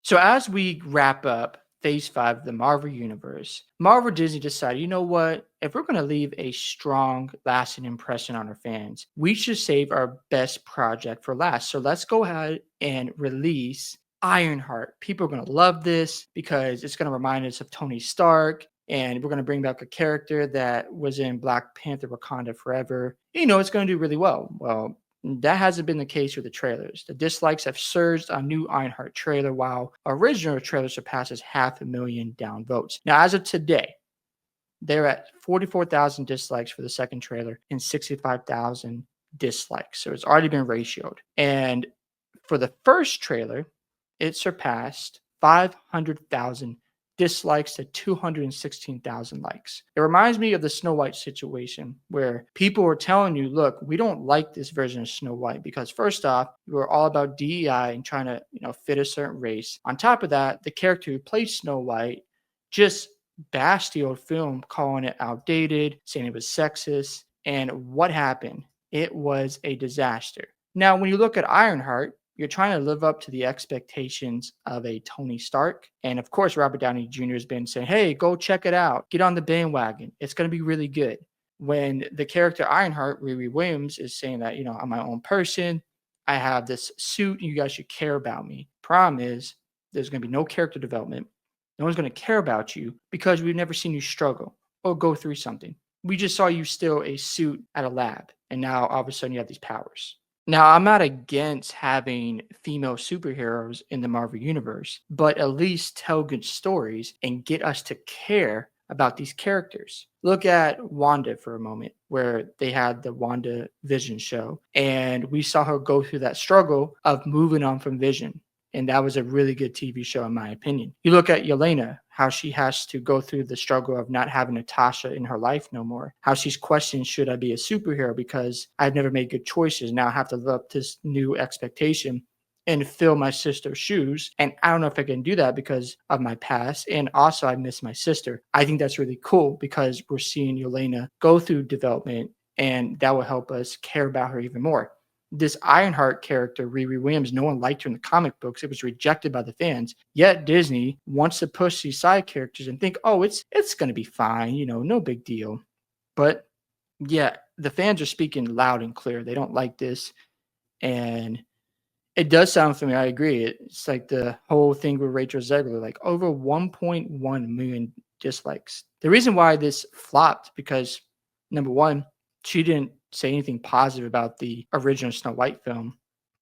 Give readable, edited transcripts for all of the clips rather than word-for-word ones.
So as we wrap up phase 5 of the Marvel universe, Marvel Disney decided, you know what? If we're going to leave a strong, lasting impression on our fans, we should save our best project for last. So let's go ahead and release Ironheart. People are going to love this because it's going to remind us of Tony Stark. And we're going to bring back a character that was in Black Panther Wakanda Forever. It's going to do really well. Well, that hasn't been the case with the trailers. The dislikes have surged on new Ironheart trailer, while original trailer surpasses 500,000 downvotes. Now, as of today, they're at 44,000 dislikes for the second trailer and 65,000 dislikes. So it's already been ratioed. And for the first trailer, it surpassed 500,000 dislikes to 216,000 likes. It reminds me of the Snow White situation where people were telling you, look, we don't like this version of Snow White because first off, you were all about DEI and trying to, fit a certain race. On top of that, the character who played Snow White just bashed the old film, calling it outdated, saying it was sexist. And what happened? It was a disaster. Now, when you look at Ironheart, you're trying to live up to the expectations of a Tony Stark. And of course, Robert Downey Jr. has been saying, hey, go check it out. Get on the bandwagon. It's going to be really good. When the character Ironheart, Riri Williams, is saying that, I'm my own person. I have this suit. And you guys should care about me. Problem is, there's going to be no character development. No one's going to care about you because we've never seen you struggle or go through something. We just saw you steal a suit at a lab. And now all of a sudden you have these powers. Now, I'm not against having female superheroes in the Marvel Universe, but at least tell good stories and get us to care about these characters. Look at Wanda for a moment, where they had the Wanda Vision show, and we saw her go through that struggle of moving on from Vision. And that was a really good TV show, in my opinion. You look at Yelena, how she has to go through the struggle of not having Natasha in her life no more. How she's questioned, should I be a superhero because I've never made good choices? Now I have to live up to this new expectation and fill my sister's shoes. And I don't know if I can do that because of my past. And also, I miss my sister. I think that's really cool because we're seeing Yelena go through development, and that will help us care about her even more. This Ironheart character, Riri Williams, no one liked her in the comic books. It was rejected by the fans. Yet Disney wants to push these side characters and think, oh, it's going to be fine, no big deal. But yeah, the fans are speaking loud and clear. They don't like this. And it does sound familiar. I agree. It's like the whole thing with Rachel Zegler, like over 1.1 million dislikes. The reason why this flopped because number one, she didn't say anything positive about the original Snow White film.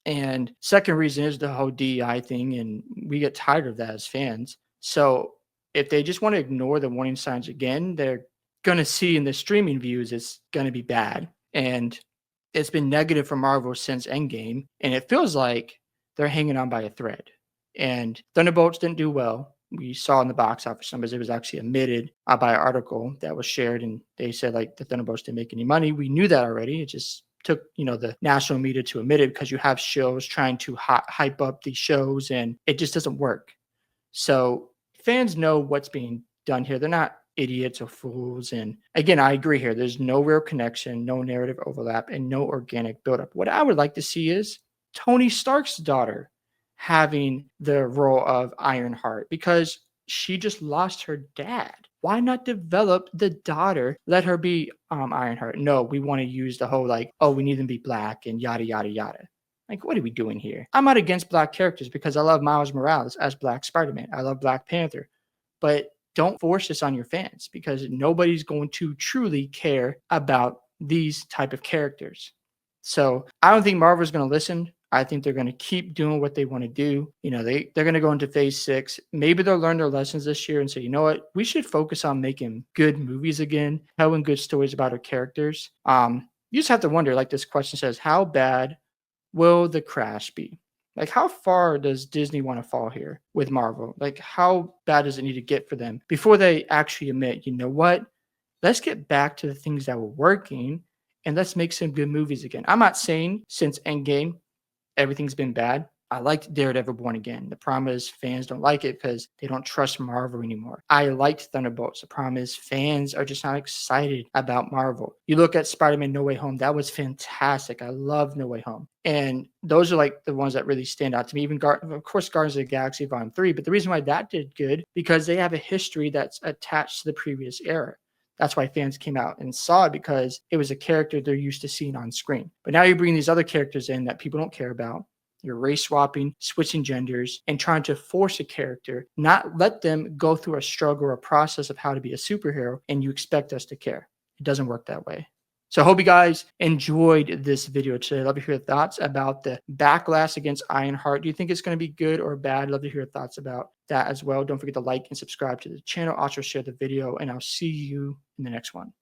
And second reason is the whole DEI thing, and we get tired of that as fans. So if they just want to ignore the warning signs again, they're going to see in the streaming views it's going to be bad. And it's been negative for Marvel since Endgame, and it feels like they're hanging on by a thread. And Thunderbolts didn't do well. We saw in the box office numbers, it was actually admitted by an article that was shared, and they said like the Thunderbolts didn't make any money. We knew that already. It just took the national media to admit it because you have shows trying to hype up these shows, and it just doesn't work. So fans know what's being done here. They're not idiots or fools. And again, I agree here. There's no real connection, no narrative overlap, and no organic buildup. What I would like to see is Tony Stark's daughter having the role of Ironheart because she just lost her dad. Why not develop the daughter? Let her be Ironheart. No, we want to use the whole like, oh, we need them to be black and yada, yada, yada. Like, what are we doing here? I'm not against black characters because I love Miles Morales as Black Spider-Man. I love Black Panther. But don't force this on your fans because nobody's going to truly care about these type of characters. So I don't think Marvel's going to listen. I think they're going to keep doing what they want to do. They're going to go into phase 6. Maybe they'll learn their lessons this year and say, you know what, we should focus on making good movies again, telling good stories about our characters. You just have to wonder, like this question says, how bad will the crash be? Like, how far does Disney want to fall here with Marvel? Like, how bad does it need to get for them before they actually admit, you know what? Let's get back to the things that were working and let's make some good movies again. I'm not saying since Endgame everything's been bad. I liked Daredevil Born Again. The problem is fans don't like it because they don't trust Marvel anymore. I liked Thunderbolts. The problem is fans are just not excited about Marvel. You look at Spider-Man No Way Home. That was fantastic. I love No Way Home. And those are like the ones that really stand out to me. Even, of course, Guardians of the Galaxy Volume 3. But the reason why that did good, because they have a history that's attached to the previous era. That's why fans came out and saw it, because it was a character they're used to seeing on screen. But now you bring these other characters in that people don't care about. You're race swapping, switching genders, and trying to force a character, not let them go through a struggle or a process of how to be a superhero, and you expect us to care. It doesn't work that way. So I hope you guys enjoyed this video today. I'd love to hear your thoughts about the backlash against Ironheart. Do you think it's going to be good or bad? I'd love to hear your thoughts about that as well. Don't forget to like and subscribe to the channel. Also share the video, and I'll see you in the next one.